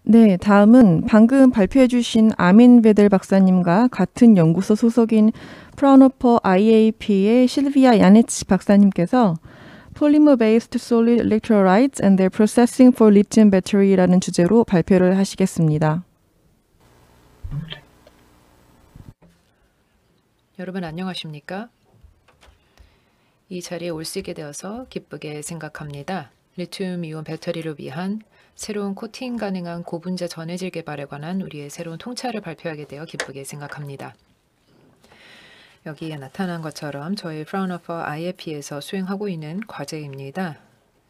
네, 다음은 방금 발표해 주신 아민 베델 박사님과 같은 연구소 소속인 프라운호퍼 IAP의 실비아 야네치 박사님께서 Polymer-based solid electrolytes and their processing for lithium battery라는 주제로 발표를 하시겠습니다. 여러분 안녕하십니까? 이 자리에 올 수 있게 되어서 기쁘게 생각합니다. 리튬이온 배터리를 위한 새로운 코팅 가능한 고분자 전해질 개발에 관한 우리의 새로운 통찰을 발표하게 되어 기쁘게 생각합니다. 여기에 나타난 것처럼 저희 프라운호퍼 IAP에서 수행하고 있는 과제입니다.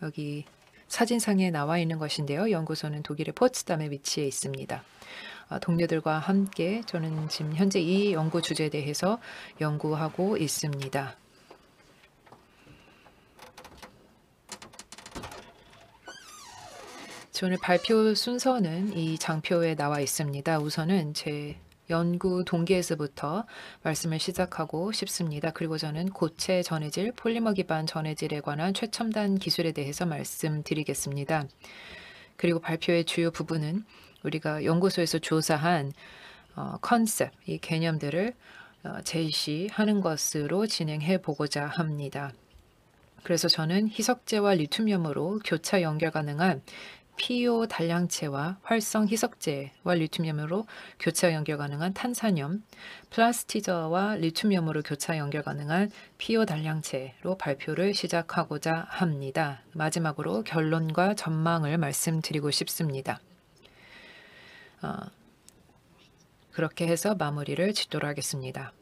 여기 사진상에 나와 있는 것인데요. 연구소는 독일의 포츠담에 위치해 있습니다. 동료들과 함께 저는 지금 현재 이 연구 주제에 대해서 연구하고 있습니다. 오늘 발표 순서는 이 장표에 나와 있습니다. 우선은 제 연구 동기에서부터 말씀을 시작하고 싶습니다. 그리고 저는 고체 전해질, 폴리머 기반 전해질에 관한 최첨단 기술에 대해서 말씀드리겠습니다. 그리고 발표의 주요 부분은 우리가 연구소에서 조사한 컨셉, 이 개념들을 제시하는 것으로 진행해 보고자 합니다. 그래서 저는 희석제와 리튬이온으로 교차 연결 가능한 PO 단량체와 활성 희석제와 리튬이온으로 교차 연결 가능한 탄산염, 플라스티저와 리튬이온으로 교차 연결 가능한 PO 단량체로 발표를 시작하고자 합니다. 마지막으로 결론과 전망을 말씀드리고 싶습니다. 그렇게 해서 마무리를 짓도록 하겠습니다.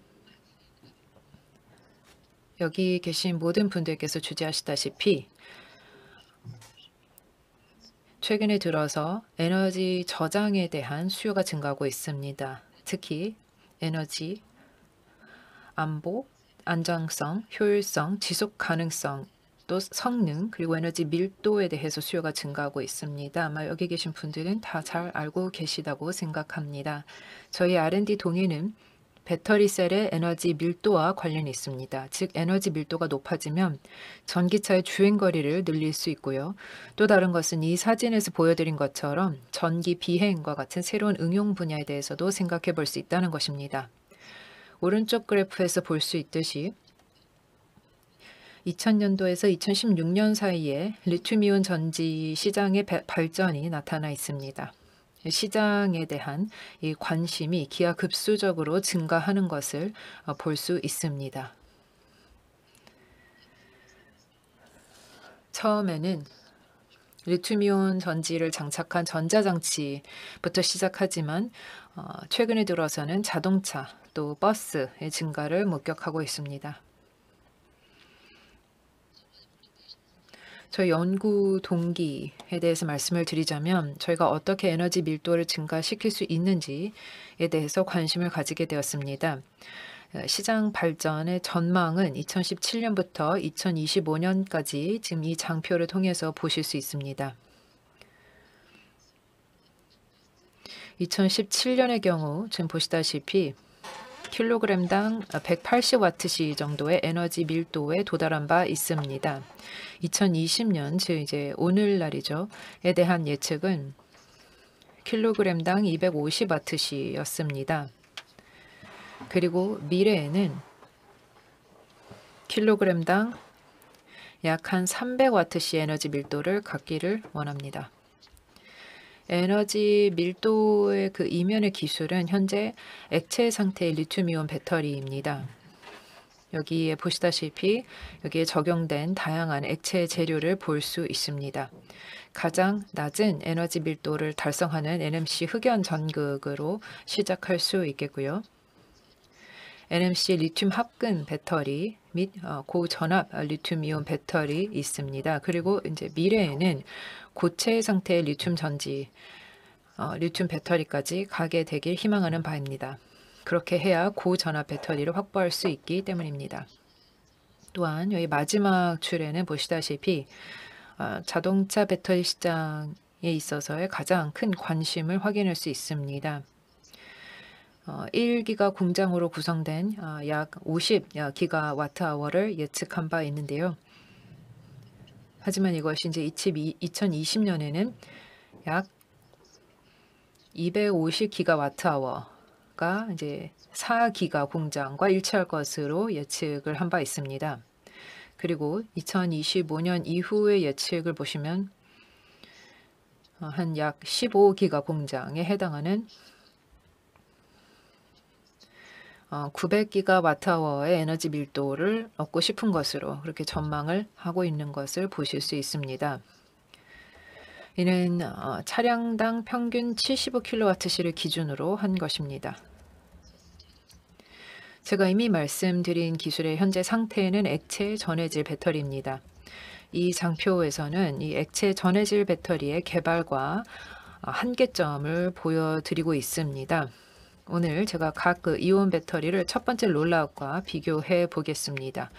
여기 계신 모든 분들께서 주지하시다시피 최근에 들어서 에너지 저장에 대한 수요가 증가하고 있습니다. 특히 에너지 안보, 안정성, 효율성, 지속 가능성, 또 성능, 그리고 에너지 밀도에 대해서 수요가 증가하고 있습니다. 아마 여기 계신 분들은 다 잘 알고 계시다고 생각합니다. 저희 R&D 동의는 배터리 셀의 에너지 밀도와 관련이 있습니다. 즉 에너지 밀도가 높아지면 전기차의 주행거리를 늘릴 수 있고요. 또 다른 것은 이 사진에서 보여드린 것처럼 전기 비행과 같은 새로운 응용 분야에 대해서도 생각해 볼 수 있다는 것입니다. 오른쪽 그래프에서 볼 수 있듯이 2000년도에서 2016년 사이에 리튬이온 전지 시장의 발전이 나타나 있습니다. 시장에 대한 이 관심이 기하급수적으로 증가하는 것을 볼 수 있습니다. 처음에는 리튬이온 전지를 장착한 전자장치부터 시작하지만 최근에 들어서는 자동차 또 버스의 증가를 목격하고 있습니다. 저희 연구 동기에 대해서 말씀을 드리자면 저희가 어떻게 에너지 밀도를 증가시킬 수 있는지에 대해서 관심을 가지게 되었습니다. 시장 발전의 전망은 2017년부터 2025년까지 지금 이 장표를 통해서 보실 수 있습니다. 2017년의 경우 지금 보시다시피 킬로그램당 180와트시 정도의 에너지 밀도에 도달한 바 있습니다. 2020년, 즉 이제 오늘날이죠,에 대한 예측은 킬로그램당 250와트시였습니다. 그리고 미래에는 킬로그램당 약 한 300와트시 에너지 밀도를 갖기를 원합니다. 에너지 밀도의 그 이면의 기술은 현재 액체 상태의 리튬이온 배터리입니다. 여기에 보시다시피 여기에 적용된 다양한 액체 재료를 볼 수 있습니다. 가장 낮은 에너지 밀도를 달성하는 NMC 흑연 전극으로 시작할 수 있겠고요. NMC 리튬 합금 배터리 및 고전압 리튬이온 배터리 있습니다. 그리고 이제 미래에는 고체 상태의 리튬 전지, 리튬 배터리까지 가게 되길 희망하는 바입니다. 그렇게 해야 고전압 배터리를 확보할 수 있기 때문입니다. 또한 여기 마지막 줄에는 보시다시피 자동차 배터리 시장에 있어서의 가장 큰 관심을 확인할 수 있습니다. 1기가 공장으로 구성된 약 50기가와트아워를 예측한 바 있는데요. 하지만 이것이 이제 2020년에는 약 250기가와트아워가 이제 4기가 공장과 일치할 것으로 예측을 한 바 있습니다. 그리고 2025년 이후의 예측을 보시면 한 약 15기가 공장에 해당하는 900기가와트아워의 에너지 밀도를 얻고 싶은 것으로 그렇게 전망을 하고 있는 것을 보실 수 있습니다. 이는 차량당 평균 75kWh를 기준으로 한 것입니다. 제가 이미 말씀드린 기술의 현재 상태는 액체 전해질 배터리입니다. 이 장표에서는 이 액체 전해질 배터리의 개발과 한계점을 보여드리고 있습니다. 오늘 제가 각 이온 배터리를 첫 번째 롤라웃과 비교해 보겠습니다.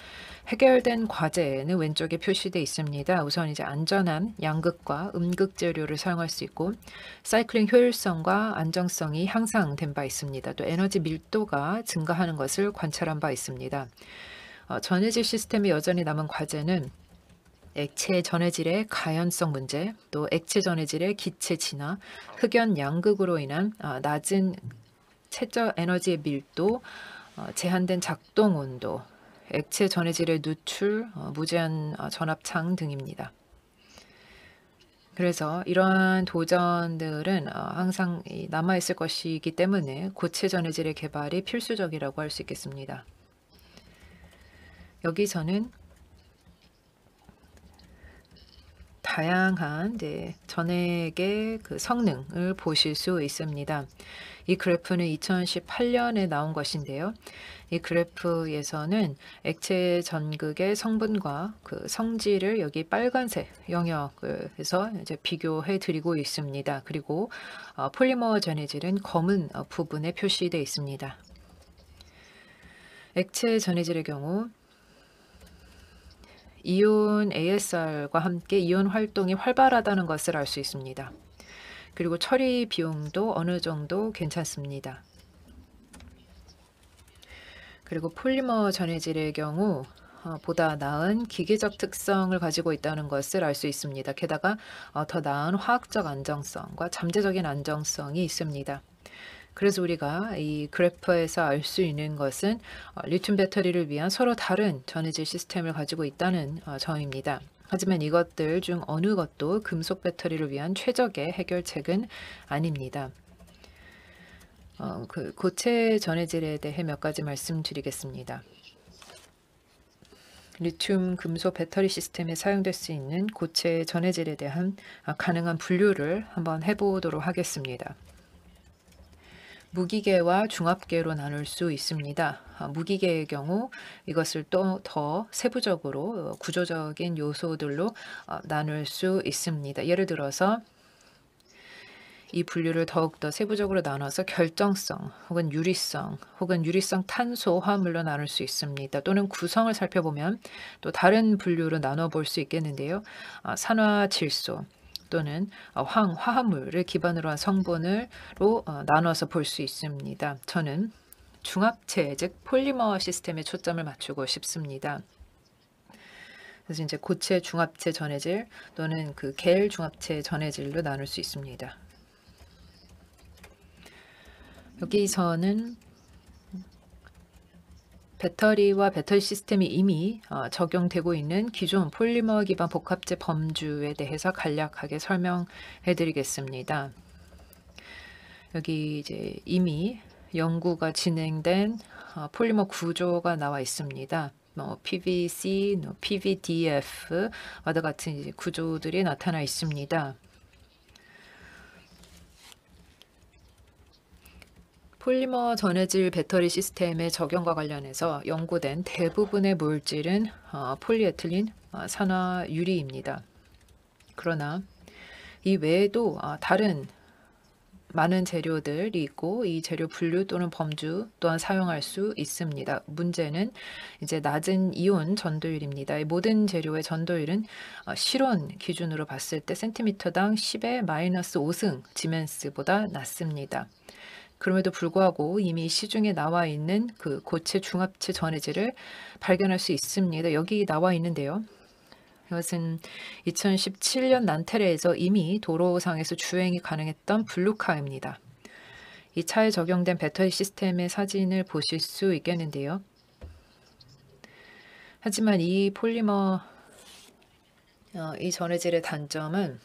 해결된 과제는 왼쪽에 표시되어 있습니다. 우선 이제 안전한 양극과 음극 재료를 사용할 수 있고 사이클링 효율성과 안정성이 향상된 바 있습니다. 또 에너지 밀도가 증가하는 것을 관찰한 바 있습니다. 전해질 시스템에 여전히 남은 과제는 액체 전해질의 가연성 문제, 또 액체 전해질의 기체 진화, 흑연 양극으로 인한 낮은 최저 에너지의 밀도, 제한된 작동 온도, 액체 전해질의 누출, 무제한 전압창 등입니다. 그래서 이러한 도전들은 항상 남아있을 것이기 때문에 고체 전해질의 개발이 필수적이라고 할 수 있겠습니다. 여기서는 다양한 전액의 그 성능을 보실 수 있습니다. 이 그래프는 2018년에 나온 것인데요. 이 그래프에서는 액체 전극의 성분과 그 성질을 여기 빨간색 영역에서 이제 비교해 드리고 있습니다. 그리고 폴리머 전해질은 검은 부분에 표시되어 있습니다. 액체 전해질의 경우 이온 ASR과 함께 이온 활동이 활발하다는 것을 알 수 있습니다. 그리고 처리 비용도 어느 정도 괜찮습니다. 그리고 폴리머 전해질의 경우 보다 나은 기계적 특성을 가지고 있다는 것을 알 수 있습니다. 게다가 더 나은 화학적 안정성과 잠재적인 안정성이 있습니다. 그래서 우리가 이 그래프에서 알 수 있는 것은 리튬 배터리를 위한 서로 다른 전해질 시스템을 가지고 있다는 점입니다. 하지만 이것들 중 어느 것도 금속 배터리를 위한 최적의 해결책은 아닙니다. 그 고체 전해질에 대해 몇 가지 말씀드리겠습니다. 리튬 금속 배터리 시스템에 사용될 수 있는 고체 전해질에 대한 가능한 분류를 한번 해보도록 하겠습니다. 무기계와 중압계로 나눌 수 있습니다. 무기계의 경우 이것을 또 더 세부적으로 구조적인 요소들로 나눌 수 있습니다. 예를 들어서 이 분류를 더욱더 세부적으로 나눠서 결정성 혹은 유리성 혹은 유리성 탄소 화합물로 나눌 수 있습니다. 또는 구성을 살펴보면 또 다른 분류로 나눠 볼 수 있겠는데요. 산화질소 또는 화합물을 기반으로 한 성분으로 나눠서 볼 수 있습니다. 저는 중합체, 즉 폴리머 시스템에 초점을 맞추고 싶습니다. 그래서 이제 고체 중합체 전해질 또는 그 겔 중합체 전해질로 나눌 수 있습니다. 여기서는 배터리와 배터리 시스템이 이미 적용되고 있는 기존 폴리머 기반 복합재 범주에 대해서 간략하게 설명해 드리겠습니다. 여기 이제 이미 연구가 진행된 폴리머 구조가 나와 있습니다. PVC, PVDF와 같은 이제 구조들이 나타나 있습니다. 폴리머 전해질 배터리 시스템의 적용과 관련해서 연구된 대부분의 물질은 폴리에틸린, 산화유리입니다. 그러나 이 외에도 다른 많은 재료들이 있고 이 재료 분류 또는 범주 또한 사용할 수 있습니다. 문제는 이제 낮은 이온 전도율입니다. 이 모든 재료의 전도율은 실온 기준으로 봤을 때 센티미터당 10의 마이너스 5승 지멘스보다 낮습니다. 그럼에도 불구하고 이미 시중에 나와 있는 그 고체 중합체 전해질을 발견할 수 있습니다. 여기 나와 있는데요. 이것은 2017년 난테레에서 이미 도로상에서 주행이 가능했던 블루카입니다. 이 차에 적용된 배터리 시스템의 사진을 보실 수 있겠는데요. 하지만 이 폴리머 이 전해질의 단점은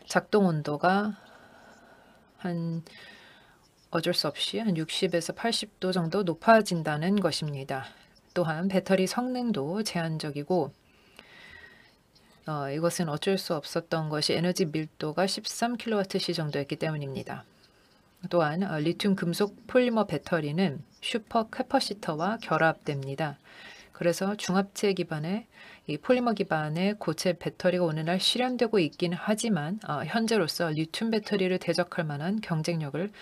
작동 온도가 어쩔 수 없이 한 60에서 80도 정도 높아진다는 것입니다. 또한 배터리 성능도 제한적이고 이것은 어쩔 수 없었던 것이 에너지 밀도가 13kWh 정도였기 때문입니다. 또한 리튬 금속 폴리머 배터리는 슈퍼 캐퍼시터와 결합됩니다. 그래서 중합체 기반의 이 폴리머 기반의 고체 배터리가 오늘날 실현되고 있긴 하지만 현재로서 리튬 배터리를 대적할 만한 경쟁력을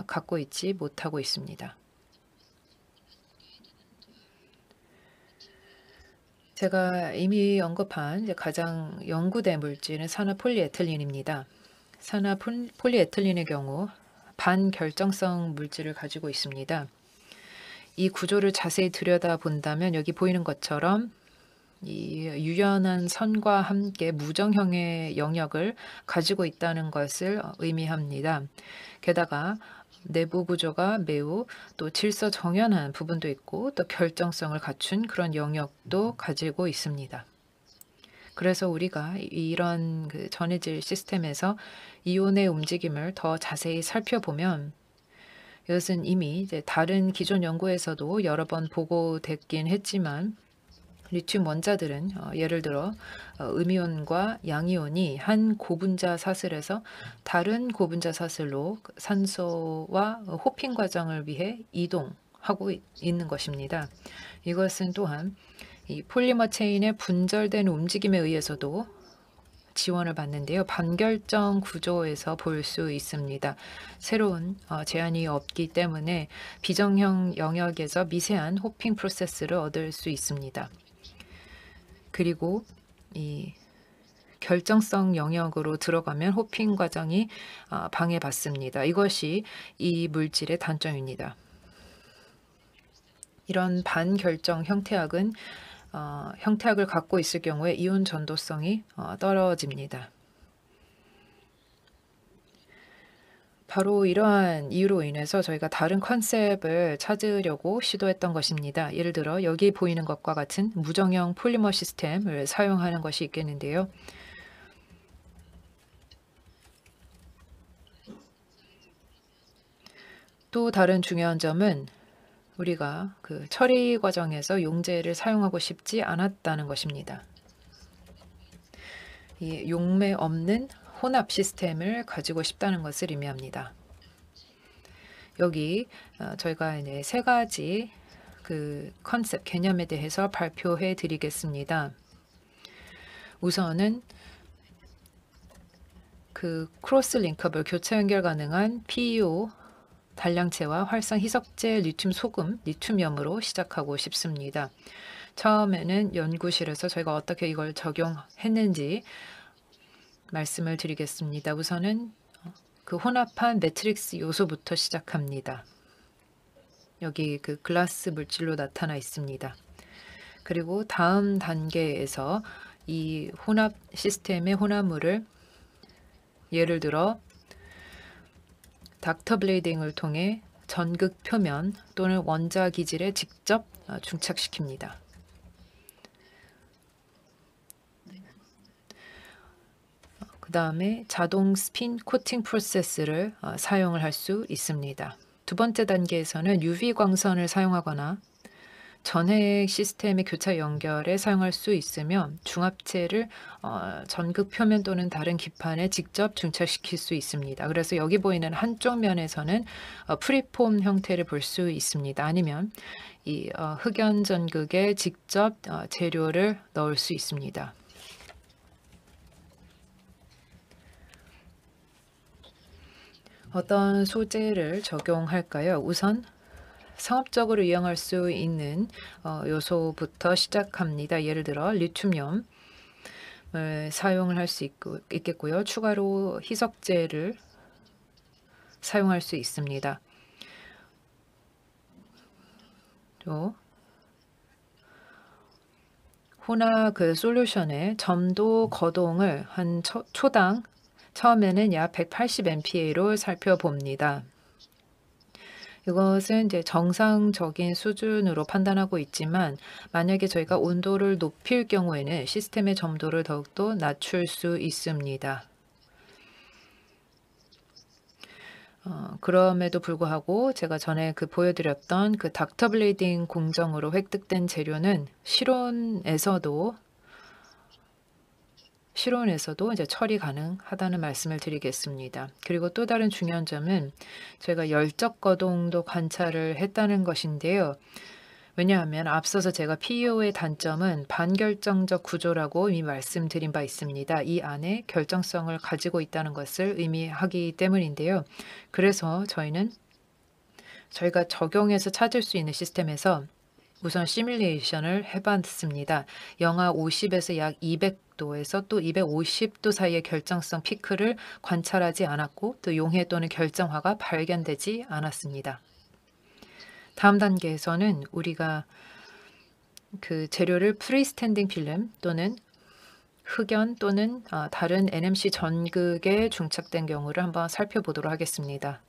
갖고 있지 못하고 있습니다. 제가 이미 언급한 가장 연구된 물질은 산화 폴리에틸렌입니다. 산화 폴리에틸렌의 경우 반결정성 물질을 가지고 있습니다. 이 구조를 자세히 들여다본다면 여기 보이는 것처럼 이 유연한 선과 함께 무정형의 영역을 가지고 있다는 것을 의미합니다. 게다가 내부 구조가 매우 또 질서 정연한 부분도 있고 또 결정성을 갖춘 그런 영역도 가지고 있습니다. 그래서 우리가 이런 그 전해질 시스템에서 이온의 움직임을 더 자세히 살펴보면 이것은 이미 이제 다른 기존 연구에서도 여러 번 보고됐긴 했지만 리튬 원자들은 예를 들어 음이온과 양이온이 한 고분자 사슬에서 다른 고분자 사슬로 산소와 호핑 과정을 위해 이동하고 있는 것입니다. 이것은 또한 이 폴리머 체인의 분절된 움직임에 의해서도 지원을 받는데요. 반결정 구조에서 볼 수 있습니다. 새로운 제한이 없기 때문에 비정형 영역에서 미세한 호핑 프로세스를 얻을 수 있습니다. 그리고 이 결정성 영역으로 들어가면 호핑 과정이 방해받습니다. 이것이 이 물질의 단점입니다. 이런 반결정 형태학은 형태학을 갖고 있을 경우에 이온 전도성이 떨어집니다. 바로 이러한 이유로 인해서 저희가 다른 컨셉을 찾으려고 시도했던 것입니다. 예를 들어 여기 보이는 것과 같은 무정형 폴리머 시스템을 사용하는 것이 있겠는데요. 또 다른 중요한 점은 우리가 그 처리 과정에서 용제를 사용하고 싶지 않았다는 것입니다. 이 용매 없는 혼합 시스템을 가지고 싶다는 것을 의미합니다. 여기 저희가 이제 세 가지 그 컨셉 개념에 대해서 발표해 드리겠습니다. 우선은 그 크로스 링커블 교차 연결 가능한 PEO 단량체와 활성 희석제 리튬 소금, 리튬이엄으로 시작하고 싶습니다. 처음에는 연구실에서 저희가 어떻게 이걸 적용했는지 말씀을 드리겠습니다. 우선은 그 혼합한 매트릭스 요소부터 시작합니다. 여기 그 글라스 물질로 나타나 있습니다. 그리고 다음 단계에서 이 혼합 시스템의 혼합물을 예를 들어 닥터 블레이딩을 통해 전극 표면 또는 원자 기질에 직접 중착시킵니다. 그 다음에 자동 스핀 코팅 프로세스를 사용을 할 수 있습니다. 두 번째 단계에서는 UV 광선을 사용하거나 전해액 시스템의 교차 연결에 사용할 수 있으며 중합체를 전극 표면 또는 다른 기판에 직접 중착시킬 수 있습니다. 그래서 여기 보이는 한쪽 면에서는 프리폼 형태를 볼 수 있습니다. 아니면 이 흑연 전극에 직접 재료를 넣을 수 있습니다. 어떤 소재를 적용할까요? 우선 상업적으로 이용할 수 있는 요소부터 시작합니다. 예를 들어 리튬이엄을 사용을 할 수 있겠고요. 추가로 희석제를 사용할 수 있습니다. 또 혼합 그 솔루션의 점도 거동을 한 초당 처음에는 약 180 MPa로 살펴봅니다. 이것은 이제 정상적인 수준으로 판단하고 있지만 만약에 저희가 온도를 높일 경우에는 시스템의 점도를 더욱더 낮출 수 있습니다. 그럼에도 불구하고 제가 전에 보여드렸던 닥터 블리딩 공정으로 획득된 재료는 실온에서도 이제 처리 가능하다는 말씀을 드리겠습니다. 그리고 또 다른 중요한 점은 저희가 열적 거동도 관찰을 했다는 것인데요. 왜냐하면 앞서서 제가 PEO의 단점은 반결정적 구조라고 이미 말씀드린 바 있습니다. 이 안에 결정성을 가지고 있다는 것을 의미하기 때문인데요. 그래서 저희가 적용해서 찾을 수 있는 시스템에서 우선 시뮬레이션을 해봤습니다. 영하 50에서 약 200도에서 또 250도 사이의 결정성 피크를 관찰하지 않았고 또 용해 또는 결정화가 발견되지 않았습니다. 다음 단계에서는 우리가 재료를 프리스탠딩 필름 또는 흑연 또는 다른 NMC 전극에 중착된 경우를 한번 살펴보도록 하겠습니다.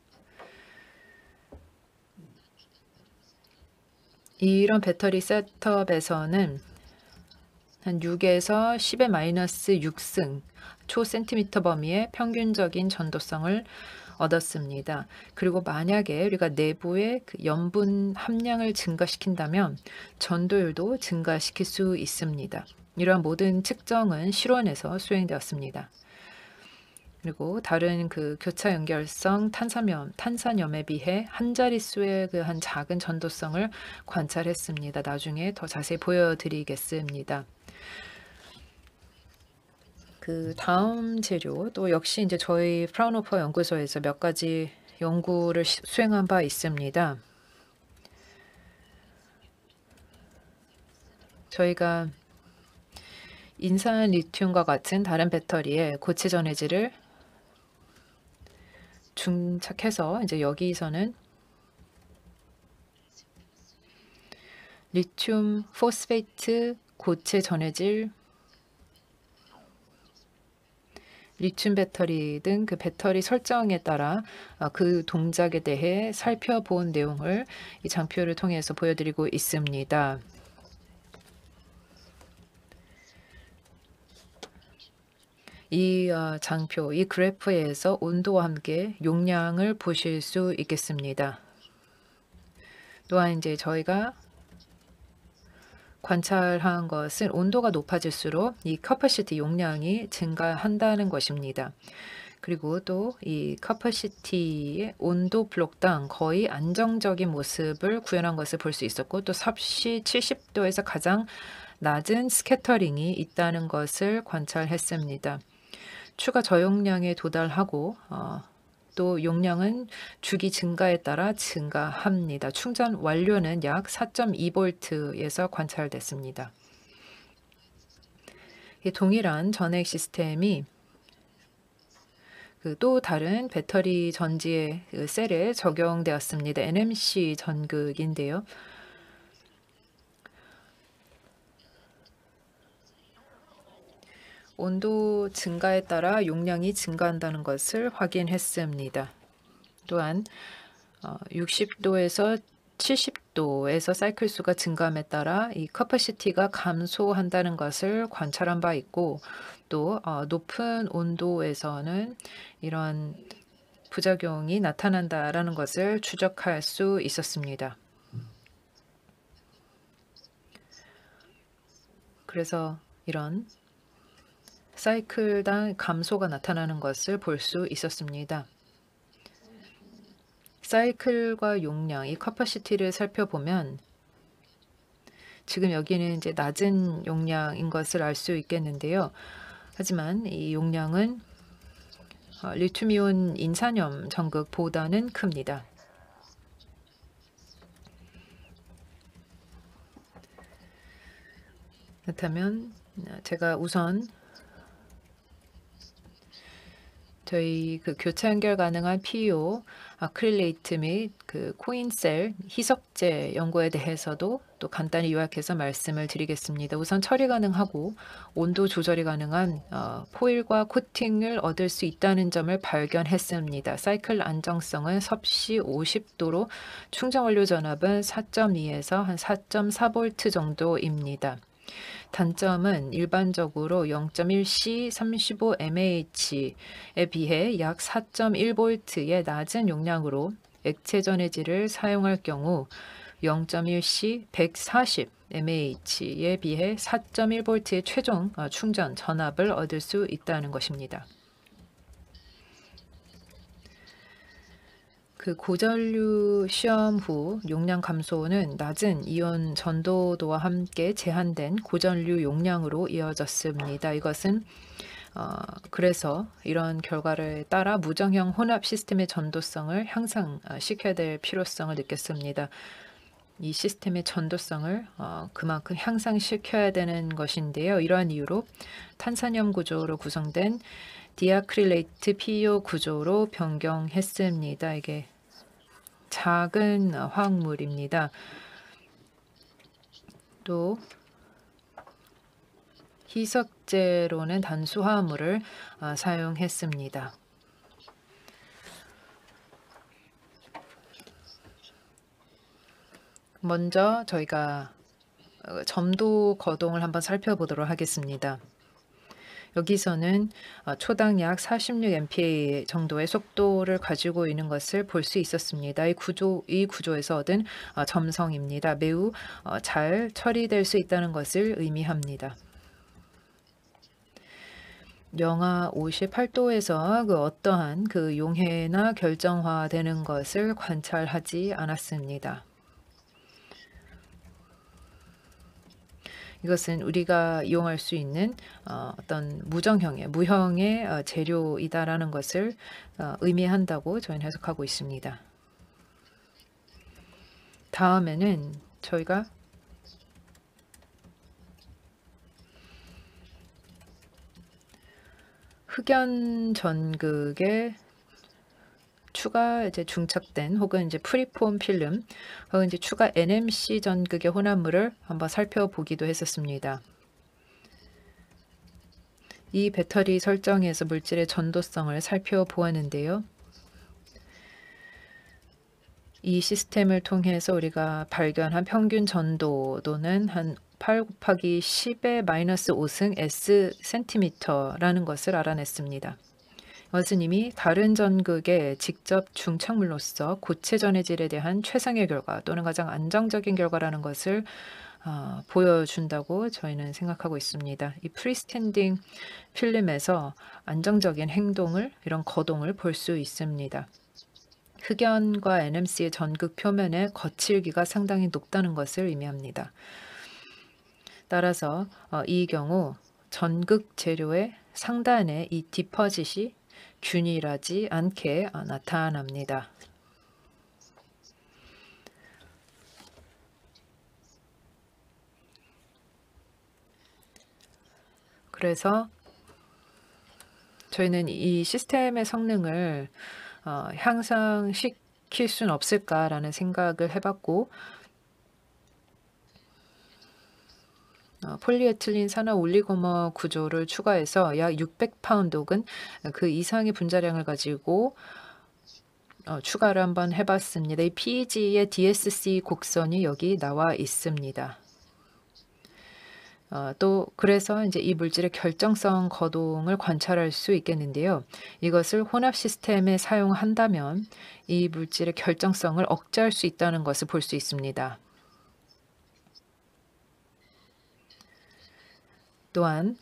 이런 배터리 셋업에서는 한 6에서 10의 마이너스 6승 초 센티미터 범위의 평균적인 전도성을 얻었습니다. 그리고 만약에 우리가 내부의 염분 함량을 증가시킨다면 전도율도 증가시킬 수 있습니다. 이러한 모든 측정은 실온에서 수행되었습니다. 그리고 다른 교차 연결성 탄산염에 비해 한 자릿수의 한 작은 전도성을 관찰했습니다. 나중에 더 자세히 보여드리겠습니다. 다음 재료 또 역시 이제 저희 프라운호퍼 연구소에서 몇 가지 연구를 수행한 바 있습니다. 저희가 인산 리튬과 같은 다른 배터리에 고체 전해질을 중착해서 이제 여기서는 리튬 포스페이트 고체 전해질 리튬 배터리 등 배터리 설정에 따라 그 동작에 대해 살펴본 내용을 이 장표를 통해서 보여드리고 있습니다. 이 장표, 이 그래프에서 온도와 함께 용량을 보실 수 있겠습니다. 또한 이제 저희가 관찰한 것은 온도가 높아질수록 이 캐퍼시티 용량이 증가한다는 것입니다. 그리고 또 이 캐퍼시티의 온도 블록당 거의 안정적인 모습을 구현한 것을 볼 수 있었고 또 섭씨 70도에서 가장 낮은 스캐터링이 있다는 것을 관찰했습니다. 추가 저용량에 도달하고 또 용량은 주기 증가에 따라 증가합니다. 충전 완료는 약 4.2V에서 관찰됐습니다. 이 동일한 전액 시스템이 또 다른 배터리 전지의 셀에 적용되었습니다. NMC 전극인데요. 온도 증가에 따라 용량이 증가한다는 것을 확인했습니다. 또한 60도에서 70도에서 사이클 수가 증가함에 따라 이 캐퍼시티가 감소한다는 것을 관찰한 바 있고 또 높은 온도에서는 이런 부작용이 나타난다라는 것을 추적할 수 있었습니다. 그래서 이런 사이클당 감소가 나타나는 것을 볼 수 있었습니다. 사이클과 용량, 이 캐퍼시티를 살펴보면 지금 여기는 이제 낮은 용량인 것을 알 수 있겠는데요. 하지만 이 용량은 리튬이온 인산염 전극보다는 큽니다. 그렇다면 제가 우선 저희 교차 연결 가능한 PEO, 아크릴레이트 및 코인셀 희석제 연구에 대해서도 또 간단히 요약해서 말씀을 드리겠습니다. 우선 처리 가능하고 온도 조절이 가능한 포일과 코팅을 얻을 수 있다는 점을 발견했습니다. 사이클 안정성은 섭씨 50도로 충전 완료 전압은 4.2에서 한 4.4V 정도입니다. 단점은 일반적으로 0.1C 35mAh에 비해 약 4.1V의 낮은 용량으로 액체 전해질을 사용할 경우 0.1C 140mAh에 비해 4.1V의 최종 충전 전압을 얻을 수 있다는 것입니다. 그 고전류 시험 후 용량 감소는 낮은 이온 전도도와 함께 제한된 고전류 용량으로 이어졌습니다. 이것은 그래서 이런 결과를 따라 무정형 혼합 시스템의 전도성을 향상시켜야 될 필요성을 느꼈습니다. 이 시스템의 전도성을 그만큼 향상시켜야 되는 것인데요. 이러한 이유로 탄산염 구조로 구성된 디아크릴레이트 PEO 구조로 변경했습니다. 이게 작은 화학물입니다. 또 희석제로는 단수화합물을 사용했습니다. 먼저 저희가 점도 거동을 한번 살펴보도록 하겠습니다. 여기서는 초당 약 46mpa 정도의 속도를 가지고 있는 것을 볼 수 있었습니다. 이 구조에서 얻은 점성입니다. 매우 잘 처리될 수 있다는 것을 의미합니다. 영하 58도에서 어떠한 용해나 결정화되는 것을 관찰하지 않았습니다. 이것은 우리가 이용할 수 있는 어떤 무형의 재료이다라는 것을 의미한다고 저희는 해석하고 있습니다. 다음에는 저희가 흑연 전극에 추가 중착된 혹은 프리폼 필름 혹은 추가 NMC 전극의 혼합물을 한번 살펴보기도 했었습니다. 이 배터리 설정에서 물질의 전도성을 살펴보았는데요. 이 시스템을 통해서 우리가 발견한 평균 전도도는 한 8 곱하기 10의 마이너스 5승 S 센티미터라는 것을 알아냈습니다. 이것은 이미 다른 전극의 직접 중착물로서 고체 전해질에 대한 최상의 결과 또는 가장 안정적인 결과라는 것을 보여준다고 저희는 생각하고 있습니다. 이 프리스탠딩 필름에서 안정적인 행동을, 이런 거동을 볼 수 있습니다. 흑연과 NMC의 전극 표면의 거칠기가 상당히 높다는 것을 의미합니다. 따라서 이 경우 전극 재료의 상단에 이 디퍼짓이 균일하지 않게 나타납니다. 그래서 저희는 이 시스템의 성능을 향상시킬 수는 없을까라는 생각을 해봤고, 폴리에틸린 산화 올리고머 구조를 추가해서 약 600파운드 혹은 그 이상의 분자량을 가지고 추가를 한번 해봤습니다. 이 PEG의 DSC 곡선이 여기 나와 있습니다. 또 그래서 이 물질의 결정성 거동을 관찰할 수 있겠는데요. 이것을 혼합 시스템에 사용한다면 이 물질의 결정성을 억제할 수 있다는 것을 볼 수 있습니다. 또한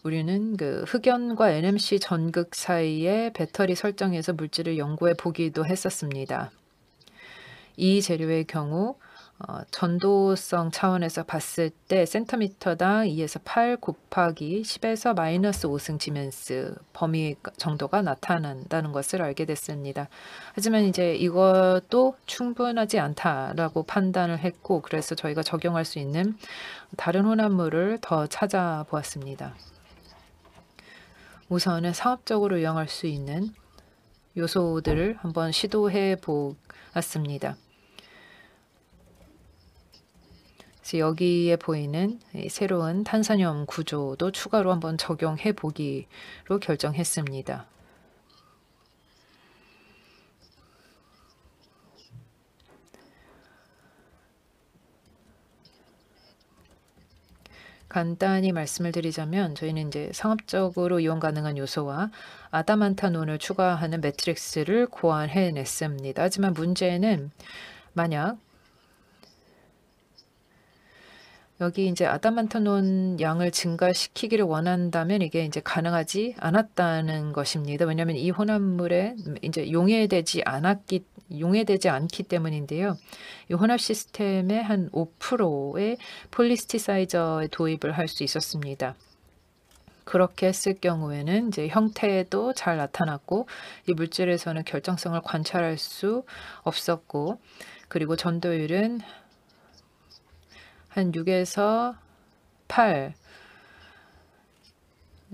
우리는 흑연과 NMC 전극 사이의 배터리 설정에서 물질을 연구해 보기도 했었습니다. 이 재료의 경우 전도성 차원에서 봤을 때 센티미터당 2에서 8 곱하기 10에서 마이너스 5승 지멘스 범위 정도가 나타난다는 것을 알게 됐습니다. 하지만 이것도 충분하지 않다라고 판단을 했고, 그래서 저희가 적용할 수 있는 다른 혼합물을 더 찾아보았습니다. 우선은 상업적으로 이용할 수 있는 요소들을 한번 시도해 보았습니다. 그래서 여기에 보이는 이 새로운 탄산염 구조도 추가로 한번 적용해 보기로 결정했습니다. 간단히 말씀을 드리자면 저희는 이제 상업적으로 이용 가능한 요소와 아담한타논을 추가하는 매트릭스를 고안해냈습니다. 하지만 문제는 만약 여기 이제 아담한타논 양을 증가시키기를 원한다면 이게 이제 가능하지 않았다는 것입니다. 왜냐하면 이 혼합물에 이제 용해되지 않기 때문인데요. 이 혼합 시스템의 한 5%의 폴리스티사이저의 도입을 할 수 있었습니다. 그렇게 했을 경우에는 이제 형태도 잘 나타났고 이 물질에서는 결정성을 관찰할 수 없었고, 그리고 전도율은 한 6에서 8,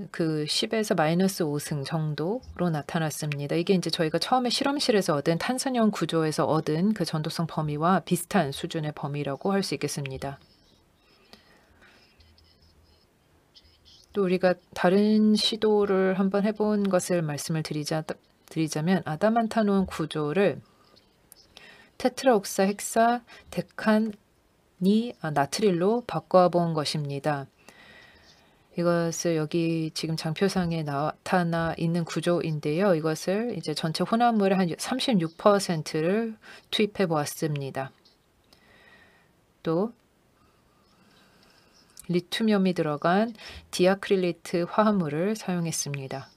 그 10에서 마이너스 5승 정도로 나타났습니다. 이게 이제 저희가 처음에 실험실에서 얻은 탄산염 구조에서 얻은 그 전도성 범위와 비슷한 수준의 범위라고 할 수 있겠습니다. 또 우리가 다른 시도를 한번 해본 것을 말씀을 드리자면 아담한타논 구조를 테트라옥사 헥사 데칸 나트릴로 바꿔본 것입니다. 이것을 여기 지금 장표상에 나타나 있는 구조인데요. 이것을 이제 전체 혼합물의 한 36%를 투입해 보았습니다. 또 리튬염이 들어간 디아크릴리트 화합물을 사용했습니다.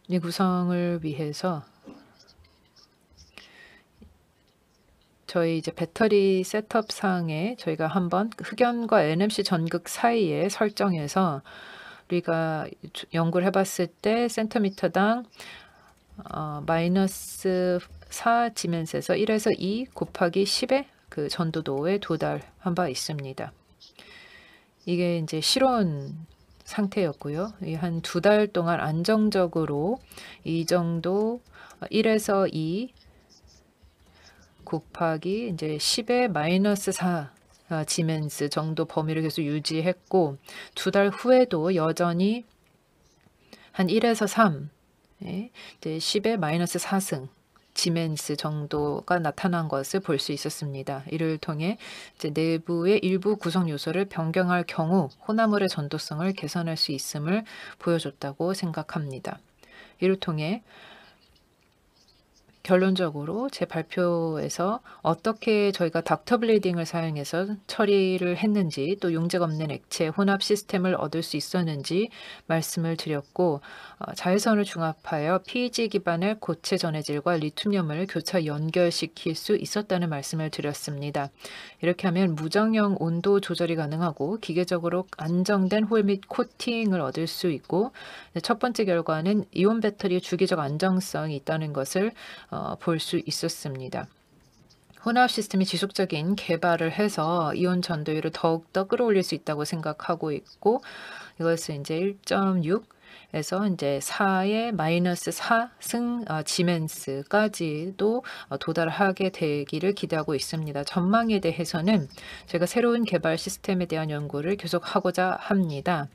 이 구성을 위해서 저희 이제 배터리 셋업 상에 저희가 한번 흑연과 NMC 전극 사이에 설정해서 우리가 연구를 해봤을 때 센티미터당 마이너스 4 지멘스에서 1에서 2 곱하기 10의 그 전도도에 도달한 바 있습니다. 이게 이제 실온 상태였고요. 한 2달 동안 안정적으로 이 정도 1에서 2 곱하기 이제 10의 마이너스 4 지멘스 정도 범위를 계속 유지했고, 2달 후에도 여전히 한 1에서 3, 이제 10의 마이너스 4승 지멘스 정도가 나타난 것을 볼 수 있었습니다. 이를 통해 이제 내부의 일부 구성 요소를 변경할 경우 혼합물의 전도성을 개선할 수 있음을 보여줬다고 생각합니다. 이를 통해 결론적으로 제 발표에서 어떻게 저희가 닥터 블리딩을 사용해서 처리를 했는지, 또 용재가 없는 액체 혼합 시스템을 얻을 수 있었는지 말씀을 드렸고, 자외선을 중합하여 PEG 기반의 고체 전해질과 리튬염을 교차 연결시킬 수 있었다는 말씀을 드렸습니다. 이렇게 하면 무정형 온도 조절이 가능하고 기계적으로 안정된 홀 및 코팅을 얻을 수 있고, 첫 번째 결과는 이온 배터리의 주기적 안정성이 있다는 것을 볼 수 있었습니다. 혼합 시스템이 지속적인 개발을 해서 이온 전도율을 더욱더 끌어올릴 수 있다고 생각하고 있고, 이것을 이제 1.6에서 이제 4의 마이너스 4승 지멘스까지도 도달하게 되기를 기대하고 있습니다. 전망에 대해서는 제가 새로운 개발 시스템에 대한 연구를 계속하고자 합니다.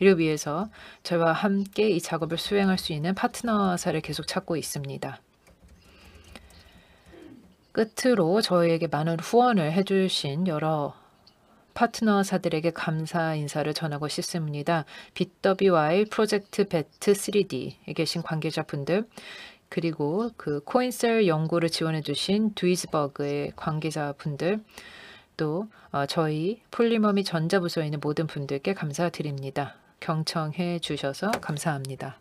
이를 위해서 저와 함께 이 작업을 수행할 수 있는 파트너사를 계속 찾고 있습니다. 끝으로 저희에게 많은 후원을 해주신 여러 파트너사들에게 감사 인사를 전하고 싶습니다. BWI 프로젝트 베트 3D에 계신 관계자분들, 그리고 그 코인셀 연구를 지원해주신 두이즈버그의 관계자분들, 또 저희 폴리머 및 전자부서에 있는 모든 분들께 감사드립니다. 경청해 주셔서 감사합니다.